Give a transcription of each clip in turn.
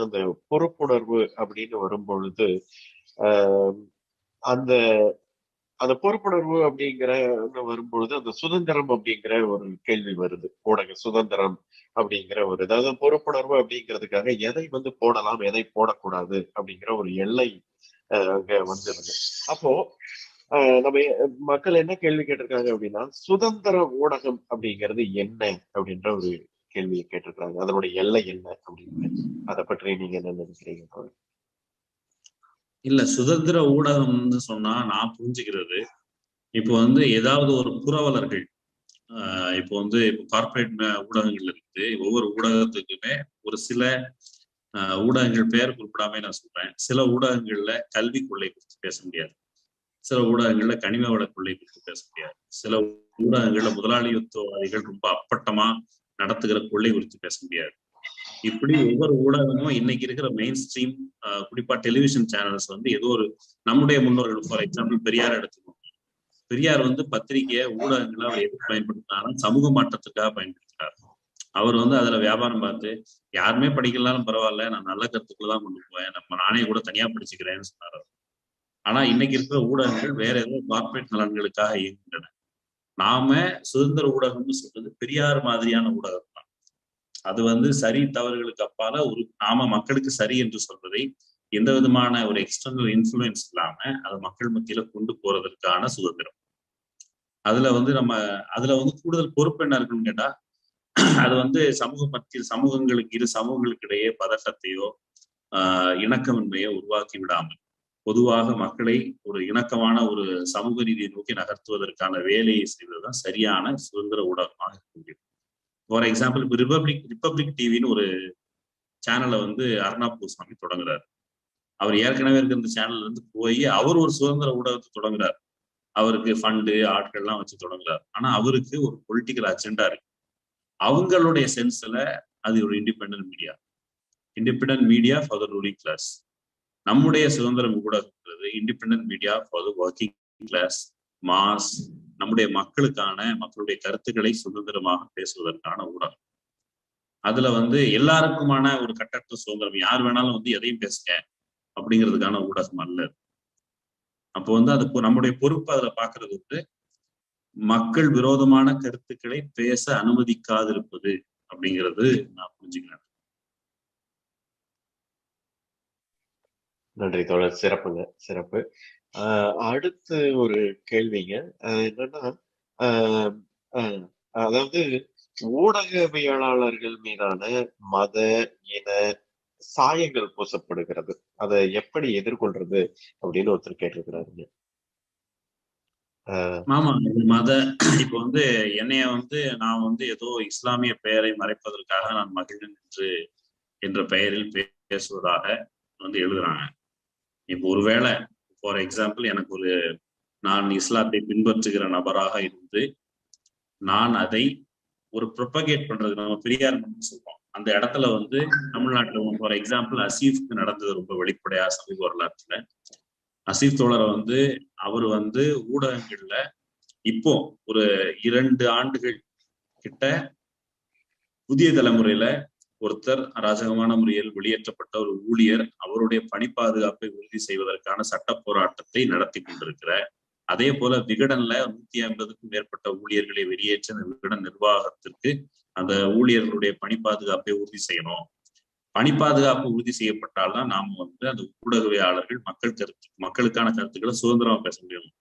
அந்த பொறுப்புணர்வு அப்படின்னு வரும்பொழுது ஆஹ் அந்த அந்த பொறுப்புணர்வு அப்படிங்கிற வரும்பொழுது அந்த சுதந்திரம் அப்படிங்கிற ஒரு கேள்வி வருது. ஊடக சுதந்திரம் அப்படிங்கிற ஒரு அதாவது பொறுப்புணர்வு அப்படிங்கிறதுக்காக எதை போடலாம் எதை போடக்கூடாது அப்படிங்கிற ஒரு எல்லை அங்க வந்துருது. அப்போ நம்ம மக்கள் என்ன கேள்வி கேட்டிருக்காங்க அப்படின்னா, சுதந்திர ஊடகம் அப்படிங்கிறது என்ன அப்படின்ற ஒரு கேள்வியை கேட்டிருக்காங்க. அதனுடைய எல்லை என்ன அப்படின்னு அதை பற்றி நீங்க என்ன நினைக்கிறீங்க? இல்ல, சுதந்திர ஊடகம்னு சொன்னா நான் புரிஞ்சுக்கிறது, இப்போ ஏதாவது ஒரு புரவலர்கள், இப்போ கார்பரேட் ஊடகங்கள் இருக்கு. ஒவ்வொரு ஊடகத்துக்குமே ஒரு சில ஊடகங்கள் பெயர் குறிப்பிடாம நான் சொல்றேன். சில ஊடகங்கள்ல கல்வி கொள்ளை குறித்து பேச முடியாது, சில ஊடகங்கள்ல கனிம வள கொள்ளை குறித்து பேச முடியாது, சில ஊடகங்கள்ல முதலாளித்துவவாதிகள் ரொம்ப அப்பட்டமா நடத்துகிற கொள்ளை குறித்து பேச முடியாது. இப்படி ஒவ்வொரு ஊடகமும் இன்னைக்கு இருக்கிற மெயின் ஸ்ட்ரீம் குறிப்பா டெலிவிஷன் சேனல்ஸ் ஏதோ ஒரு நம்முடைய முன்னோர்கள், ஃபார் எக்ஸாம்பிள் பெரியார் எடுத்துக்கணும். பெரியார் பத்திரிகையை ஊடகங்களை அவர் எதுக்கு பயன்படுத்தினாலும் சமூக மாற்றத்துக்காக பயன்படுத்தினார். அவர் அதுல வியாபாரம் பார்த்து யாருமே படிக்கலாலும் பரவாயில்ல, நான் நல்ல கருத்துக்களை தான் கொண்டு போவேன், நானே கூட தனியா படிச்சுக்கிறேன்னு சொன்னார். ஆனா இன்னைக்கு இருக்கிற ஊடகங்கள் வேற ஏதோ கார்பரேட் நலன்களுக்காக இயங்குகின்றன. நாம சுதந்திர ஊடகம்னு சொல்றது பெரியார் மாதிரியான ஊடகம் தான். அது சரி தவறுகளுக்கு அப்பால ஒரு நாம மக்களுக்கு சரி என்று சொல்வதை எந்த விதமான ஒரு எக்ஸ்டர்னல் இன்ஃபுளுன்ஸ் இல்லாம அதை மக்கள் மத்தியில கொண்டு போறதற்கான சுதந்திரம். அதுல நம்ம அதுல கூடுதல் பொறுப்பு என்ன இருக்குன்னு கேட்டா, அது சமூக மத்தியில் சமூகங்களுக்கு இரு சமூகங்களுக்கு இடையே பதட்டத்தையோ இணக்கமின்மையோ உருவாக்கி விடாமல் பொதுவாக மக்களை ஒரு இணக்கமான ஒரு சமூக ரீதியை நோக்கி நகர்த்துவதற்கான வேலையை செய்வதுதான் சரியான சுதந்திர ஊடகமாக இருக்க முடியும். ஃபார் எக்ஸாம்பிள், இப்போ ரிப்பப்ளிக் டிவின்னு ஒரு சேனலை அர்ணாப் கோஸ்வாமி தொடங்குறாரு. அவர் ஏற்கனவே இருக்கிற இந்த சேனல்ல இருந்து போய் அவர் ஒரு சுதந்திர ஊடகத்தை தொடங்குறாரு. அவருக்கு ஃபண்டு ஆட்கள்லாம் வச்சு தொடங்குறாரு. ஆனா அவருக்கு ஒரு பொலிட்டிக்கல் அஜெண்டா இருக்கு. அவங்களுடைய சென்ஸ்ல அது ஒரு independent media for the ruling class. நம்முடைய சுதந்திர ஊடகங்கிறது independent media for the working class, mass, நம்முடைய மக்களுடைய கருத்துக்களை சுதந்திரமாக பேசுவதற்கான ஊடகம். அதுல எல்லாருக்குமான ஒரு கட்டற்ற சுதந்திரம், யார் வேணாலும் எதையும் பேசுங்க அப்படிங்கிறதுக்கான ஊடகம் அல்ல. அப்போ அது நம்முடைய பொறுப்பு அதுல பாக்குறது மக்கள் விரோதமான கருத்துக்களை பேச அனுமதிக்காதிருப்பது அப்படிங்கிறது நான் புரிஞ்சுக்கிறேன். நன்றி தோழர், சிறப்புங்க, சிறப்பு. அடுத்து ஒரு கேள்விங்க. என்னன்னா, அதாவது ஊடகவியலாளர்கள் மீதான மத இன சாயங்கள் பூசப்படுகிறது, அதை எப்படி எதிர்கொள்றது அப்படின்னு ஒருத்தர் கேட்டிருக்கிறாருங்க. ஆமா, மத இப்போ என்னைய நான் ஏதோ இஸ்லாமிய பெயரை மறைப்பதற்காக நான் மகிழன் என்ற பெயரில் பேசுவதாக எழுதுறாங்க. இப்போ ஒருவேளை ஃபார் எக்ஸாம்பிள் எனக்கு நான் இஸ்லாத்தை பின்பற்றுகிற நபராக இருந்து நான் அதை ஒரு ப்ரொபகேட் பண்றது, நம்ம பெரியார் சொல்றோம் அந்த இடத்துல தமிழ்நாட்டுல ஃபார் எக்ஸாம்பிள் அசீஃப்க்கு நடந்தது ரொம்ப வெளிப்படையா சமூக வரலாற்றுல. அசீஃப் தோழரை அவர் ஊடகங்கள்ல இப்போ ஒரு 2 ஆண்டுகள் கிட்ட புதிய தலைமுறையில ஒருத்தர் அராஜகமான முறையில் வெளியேற்றப்பட்ட ஒரு ஊழியர் அவருடைய பணி பாதுகாப்பை உறுதி செய்வதற்கான சட்ட போராட்டத்தை நடத்தி கொண்டிருக்கிற, அதே போல விகடன்ல 150க்கும் மேற்பட்ட ஊழியர்களை வெளியேற்ற விகடன் நிர்வாகத்திற்கு அந்த ஊழியர்களுடைய பணி பாதுகாப்பை உறுதி செய்யணும். பணி பாதுகாப்பு உறுதி செய்யப்பட்டால்தான் நாம அந்த ஊடகவியாளர்கள் மக்களுக்கான கருத்துக்களை சுதந்திரமா பேச முடியும்.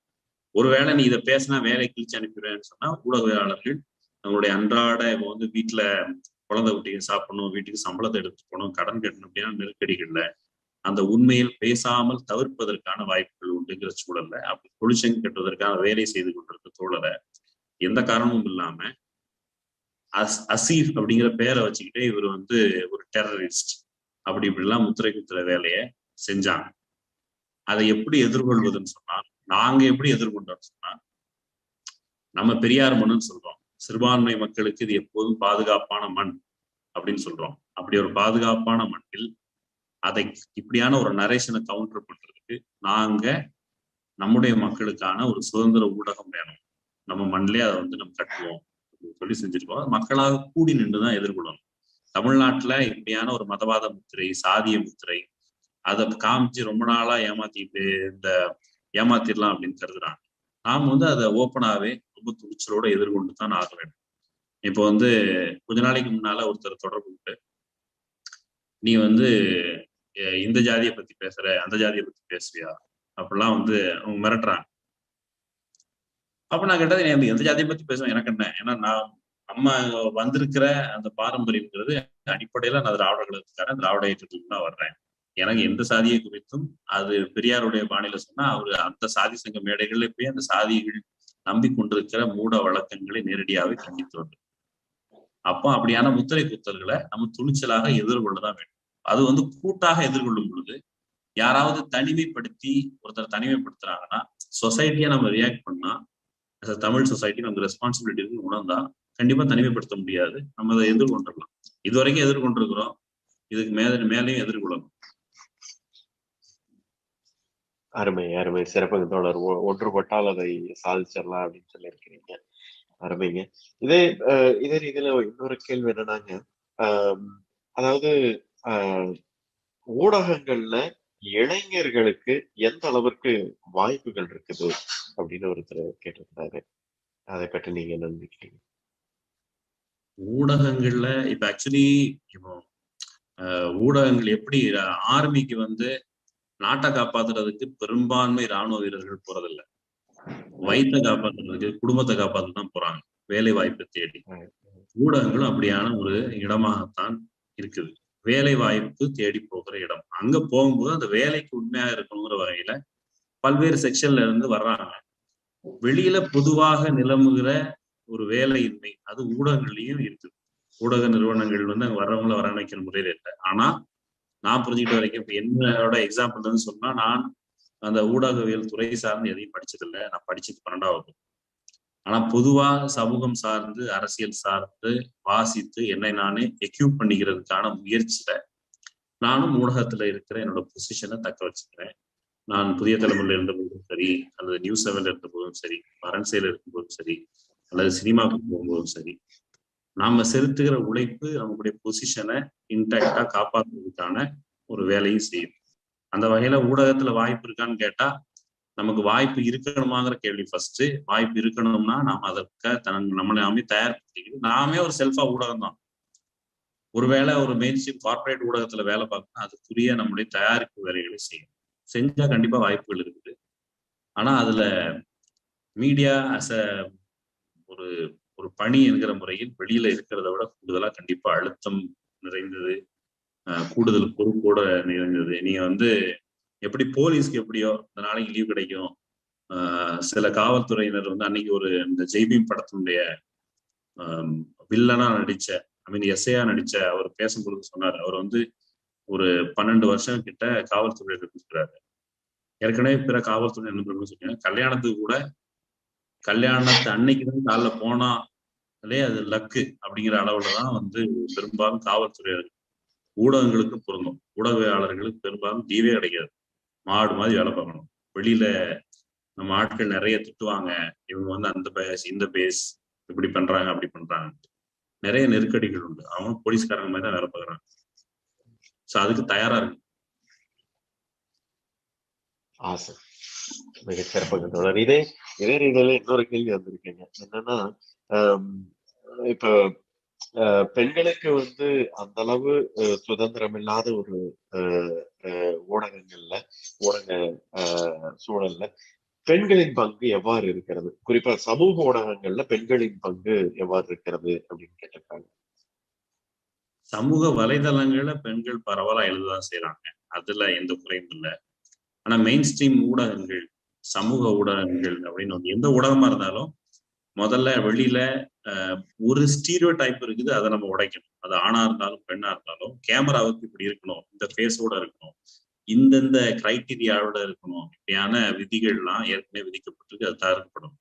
ஒருவேளை நீ இதை பேசினா வேலை கிழிச்சு அனுப்பிடுவேன்னு சொன்னா ஊடகவியாளர்கள் நம்மளுடைய அன்றாட வீட்டுல குழந்தை குட்டிக்கு சாப்பிடணும், வீட்டுக்கு சம்பளத்தை எடுத்து போகணும், கடன் கட்டணும் அப்படின்னா நெருக்கடிகள்ல அந்த உண்மையில் பேசாமல் தவிர்ப்பதற்கான வாய்ப்புகள் உண்டுங்கிற சூழல்ல அப்படி தொழிற்சங்கம் கட்டுவதற்கான வேலை செய்து கொண்டிருக்க தோழரை எந்த காரணமும் இல்லாம அசீஃப் அப்படிங்கிற பேரை வச்சுக்கிட்டே இவர் ஒரு டெரரிஸ்ட் அப்படி இப்படிலாம் முத்திரை குத்துற வேலையை செஞ்சாங்க. அதை எப்படி எதிர்கொள்வதுன்னு சொன்னா, நாங்க எப்படி எதிர்கொண்டோம்னு சொன்னா, நம்ம பெரியார் மண்ணுன்னு சொல்றோம். சிறுபான்மை மக்களுக்கு இது எப்போதும் பாதுகாப்பான மண் அப்படின்னு சொல்றோம். அப்படி ஒரு பாதுகாப்பான மண்ணில் அதை இப்படியான ஒரு நரேஷனை கவுண்டர் பண்றதுக்கு நாங்க நம்முடைய மக்களுக்கான ஒரு சுதந்திர ஊடகம் வேணும், நம்ம மண்ணிலே அதை நம்ம கட்டுவோம் அப்படின்னு சொல்லி செஞ்சிருக்கோம். மக்களாக கூடி நின்றுதான் எதிர்கொள்ளணும். தமிழ்நாட்டுல இப்படியான ஒரு மதவாத முத்திரை, சாதிய முத்திரை, அதை காமிச்சு ரொம்ப நாளா ஏமாத்திடலாம் அப்படின்னு கருதுறாங்க. நாம் அதை ஓப்பனாவே ரொம்ப துணிச்சலோட எதிர்கொண்டு தான் ஆக வேண்டும். இப்போ கொஞ்ச நாளைக்கு முன்னால ஒருத்தர் தொடர்பு கொண்டு, நீ இந்த ஜாதியை பத்தி பேசுற, அந்த ஜாதியை பத்தி பேசுவியா அப்படிலாம் அவங்க மிரட்டுறாங்க. அப்ப நான் கேட்டது, எந்த ஜாதியை பத்தி பேசுவேன் எனக்கு என்ன? ஏன்னா நம்ம வந்திருக்கிற அந்த பாரம்பரியம்ங்கிறது அடிப்படையில நான் திராவிட இயக்கத்துக்கு தான் வர்றேன். எனக்கு எந்த சாதியை குறித்தும் அது பெரியாருடைய பாணியில சொன்னா அவரு அந்த சாதி சங்க மேடைகள்ல போய் அந்த சாதிகள் நம்பிக்கொண்டிருக்கிற மூட வழக்கங்களை நேரடியாவே கண்டித்து வருது. அப்போ அப்படியான முத்திரை குத்தல்களை நம்ம துணிச்சலாக எதிர்கொள்ளதான் வேண்டும். அது கூட்டாக எதிர்கொள்ளும் பொழுது, யாராவது தனிமைப்படுத்தி ஒருத்தர் தனிமைப்படுத்துறாங்கன்னா சொசைட்டியா நம்ம ரியாக்ட் பண்ணா, தமிழ் சொசைட்டி நமக்கு ரெஸ்பான்சிபிலிட்டி இருக்கு உணர்ந்தா கண்டிப்பா தனிமைப்படுத்த முடியாது. நம்ம அதை எதிர்கொண்டுடலாம். இதுவரைக்கும் எதிர்கொண்டிருக்கிறோம், இதுக்கு மேலேயும் எதிர்கொள்ளணும். அருமை அருமை, சிறப்பு தோழர். ஒன்றுபட்டால் அதை சாதிச்சிடலாம் அப்படின்னு சொல்லியிருக்கிறீங்க. அருமைங்க. இதே இதுல இன்னொரு கேள்வி என்னன்னாங்க, அதாவது ஊடகங்கள்ல இளைஞர்களுக்கு எந்த அளவிற்கு வாய்ப்புகள் இருக்குது அப்படின்னு ஒருத்தர் கேட்டிருக்கிறாரு. அதை பற்றி நீங்க என்ன நினைக்கிறீங்க? ஊடகங்கள்ல இப்ப ஆக்சுவலி இப்போ ஊடகங்கள் எப்படி ஆர்மிக்கு நாட்டை காப்பாத்துறதுக்கு பெரும்பான்மை ராணுவ வீரர்கள் போறதில்லை. வயிற்றை காப்பாத்துறதுக்கு, குடும்பத்தை காப்பாற்ற தான் போறாங்க, வேலை வாய்ப்பை தேடி. ஊடகங்களும் அப்படியான ஒரு இடமாகத்தான் இருக்குது. வேலை வாய்ப்பு தேடி போகிற இடம். அங்க போகும்போது அந்த வேலைக்கு உண்மையா இருக்கணுங்கிற வகையில பல்வேறு செக்ஷன்ல இருந்து வர்றாங்க. வெளியில பொதுவாக நிலவுகிற ஒரு வேலையின்மை அது ஊடகங்கள்லயும் இருக்குது. ஊடக நிறுவனங்கள் அங்க வர்றவங்கள வரவழைக்கிற முறையில இல்லை. ஆனா நான் புரிஞ்சுக்கிட்ட வரைக்கும் இப்ப என்னோட எக்ஸாம்பிள் சொன்னா, நான் அந்த ஊடகவியல் துறை சார்ந்து எதையும் படிச்சதில்லை. நான் படிச்சது 12வது. ஆனா பொதுவா சமூகம் சார்ந்து, அரசியல் சார்ந்து வாசித்து என்னை நானே எக்யூப் பண்ணிக்கிறதுக்கான முயற்சியில நானும் ஊடகத்துல இருக்கிற என்னோட பொசிஷனை தக்க வச்சுக்கிறேன். நான் புதிய தலைமுறையில இருந்த போதும் சரி, அல்லது நியூஸ் 7ல இருந்த போதும் சரி, அரண்சையில இருக்கும் போதும் சரி, அல்லது சினிமாவுக்கு போகும்போதும் சரி, நாம செலுத்துகிற உழைப்பு நம்மளுடைய பொசிஷனை இன்டாக்டா காப்பாற்றுறதுக்கான ஒரு வேலையும் செய்யும். அந்த வகையில ஊடகத்துல வாய்ப்பு இருக்கான்னு கேட்டா, நமக்கு வாய்ப்பு இருக்கணுமாங்கிற கேள்வி ஃபர்ஸ்ட். வாய்ப்பு இருக்கணும்னா நாம அதற்கு நம்மளை நாமே தயார்படுத்திக்கிட்டு, நாமே ஒரு செல்ஃபா ஊடகம் தான். ஒருவேளை ஒரு மெயின் ஸ்ட்ரீம் கார்பரேட் ஊடகத்துல வேலை பார்க்கணும், அதுக்குரிய நம்முடைய தயாரிப்பு வேலைகளை செய்யும். செஞ்சா கண்டிப்பா வாய்ப்புகள் இருக்குது. ஆனா அதுல மீடியா அஸ் அ ஒரு ஒரு பணி என்கிற முறையில் வெளியில இருக்கிறத விட கூடுதலா கண்டிப்பா அழுத்தம் நிறைந்தது, கூடுதல் பொறுப்போட நிறைந்தது. நீங்க எப்படி போலீஸ்க்கு எப்படியோ இந்த நாளைக்கு லீவ் கிடைக்கும், சில காவல்துறையினர் அன்னைக்கு இந்த ஜெய்பீம் படத்தினுடைய வில்லனா நடிச்ச, எஸ்ஐயா நடிச்ச அவர் பேசும்பொழுது சொன்னார், அவர் ஒரு 12 வருஷம் கிட்ட காவல்துறையில இருக்கிறாரு. ஏற்கனவே பிற காவல்துறை நண்பர்கள் சொன்னாங்க, கல்யாணத்துக்கு கூட கல்யாணத்தை அன்னைக்குதான் காலைல போனாலே அது லக்கு அப்படிங்கிற அளவுலதான் பெரும்பாலும் காவல்துறை ஊடகங்களுக்கு பொருந்தும். ஊடகவியலாளர்களுக்கு பெரும்பாலும் லீவே கிடைக்காது. மாடு மாதிரி வேலை பார்க்கணும். வெளியில நம்ம ஆட்கள் நிறைய திட்டுவாங்க, இவங்க அந்த பேஸ் இந்த பேஸ் இப்படி பண்றாங்க அப்படி பண்றாங்க, நிறைய நெருக்கடிகள் உண்டு. அவங்க போலீஸ்காரங்க மாதிரி தான் வேலை பார்க்குறாங்க. சோ அதுக்கு தயாரா இருக்கு. ஆசை மிக சிறப்பாக தொடர். இதே ரீதியில இன்னொரு கேள்வி வந்திருக்கீங்க. என்னன்னா, இப்ப பெண்களுக்கு அந்த அளவு சுதந்திரம் இல்லாத ஒரு ஊடகங்கள்ல, ஊடக சூழல்ல பெண்களின் பங்கு எவ்வாறு இருக்கிறது, குறிப்பா சமூக ஊடகங்கள்ல பெண்களின் பங்கு எவ்வாறு இருக்கிறது அப்படின்னு கேட்டிருக்காங்க. சமூக வலைதளங்கள்ல பெண்கள் பரவலா எழுததான் செய்யறாங்க, அதுல எந்த குறையும் இல்லை. ஆனா மெயின் ஸ்ட்ரீம் ஊடகங்கள், சமூக ஊடகங்கள் அப்படின்னு எந்த ஊடகமா இருந்தாலும் முதல்ல வெளியில ஒரு ஸ்டீரியோ டைப் இருக்குது, அதை நம்ம உடைக்கணும். அது ஆணா இருந்தாலும் பெண்ணா இருந்தாலும் கேமராவுக்கு இப்படி இருக்கணும், இந்த ஃபேஸோட இருக்கணும், இந்தந்த கிரைட்டீரியாவோட இருக்கணும், இப்படியான விதிகள்லாம் ஏற்கனவே விதிக்கப்பட்டிருக்கு, அது தவிர்க்கப்படும்.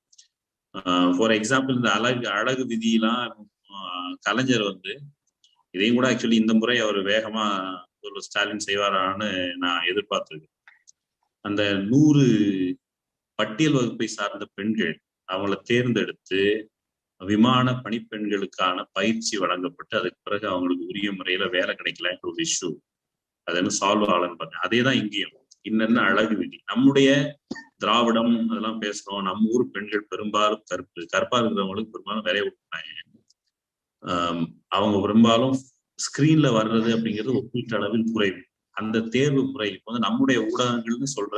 ஃபார் எக்ஸாம்பிள் இந்த அழகு விதியெல்லாம் கலைஞர் இதையும் கூட ஆக்சுவலி இந்த முறை அவர் வேகமா ஸ்டாலின் செய்வாரான்னு நான் எதிர்பார்த்திருக்கேன். அந்த 100 பட்டியல் வகுப்பை சார்ந்த பெண்கள் அவங்கள தேர்ந்தெடுத்து விமான பணிப்பெண்களுக்கான பயிற்சி வழங்கப்பட்டு அதுக்கு பிறகு அவங்களுக்கு உரிய முறையில வேலை கிடைக்கலன்ற ஒரு இஷ்யூ அது என்ன சால்வ் ஆகலன்னு பார்த்தேன். அதே தான் இங்கேயும் இன்னென்ன அழகு விதி. நம்முடைய திராவிடம் அதெல்லாம் பேசுறோம். நம்ம ஊர் பெண்கள் பெரும்பாலும் கருப்பா இருக்கிறவங்களுக்கு பெரும்பாலும் வேலையை விட்டுறாங்க. அவங்க பெரும்பாலும் ஸ்கிரீன்ல வர்றது அப்படிங்கிறது ஒப்பீட்டு அளவில் குறைவு. அந்த தேர்வு முறை வந்து நம்முடைய ஊடகங்கள்னு சொல்ற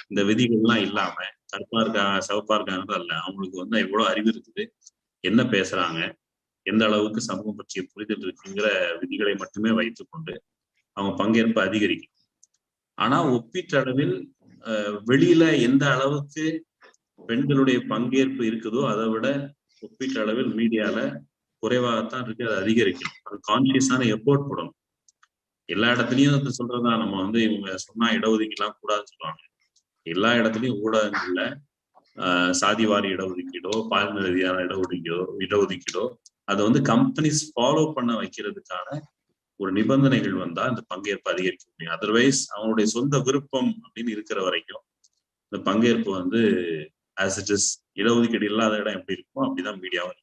இந்த விதிகள்லாம் இல்லாம கருப்பா இருக்காங்க சிவப்பா இருக்காங்க அல்ல, அவங்களுக்கு வந்து எவ்வளவு அறிவு இருக்குது, என்ன பேசுறாங்க, எந்த அளவுக்கு சமூகம் பற்றிய புரிதல் இருக்குங்கிற விதிகளை மட்டுமே வைத்துக்கொண்டு அவங்க பங்கேற்பு அதிகரிக்கும். ஆனா ஒப்பீட்டளவில் வெளியில எந்த அளவுக்கு பெண்களுடைய பங்கேற்பு இருக்குதோ அதை விட ஒப்பீட்டளவில் மீடியால குறைவாகத்தான் இருக்கு. அது அதிகரிக்கணும். அது கான்சியஸான எஃபோர்ட் போடணும். எல்லா இடத்துலயும் சொல்றதுதான், நம்ம வந்து இவங்க சொன்னா இடஒதுக்கீடுலாம் கூடாதுன்னு சொல்லுவாங்க. எல்லா இடத்துலயும் ஊடகங்கள்ல சாதிவாரி இடஒதுக்கீடோ பாலின ரீதியான இடஒதுக்கீடோ அதை வந்து கம்பெனிஸ் ஃபாலோ பண்ண வைக்கிறதுக்கான ஒரு நிபந்தனைகள் வந்தா இந்த பங்கேற்பு அதிகரிக்க முடியும். அதர்வைஸ் அவங்களுடைய சொந்த விருப்பம் அப்படின்னு இருக்கிற வரைக்கும் இந்த பங்கேற்பு வந்து ஆஸ் இட் இஸ் இடஒதுக்கீடு இல்லாத இடம் எப்படி இருக்குமோ அப்படிதான் மீடியாவும்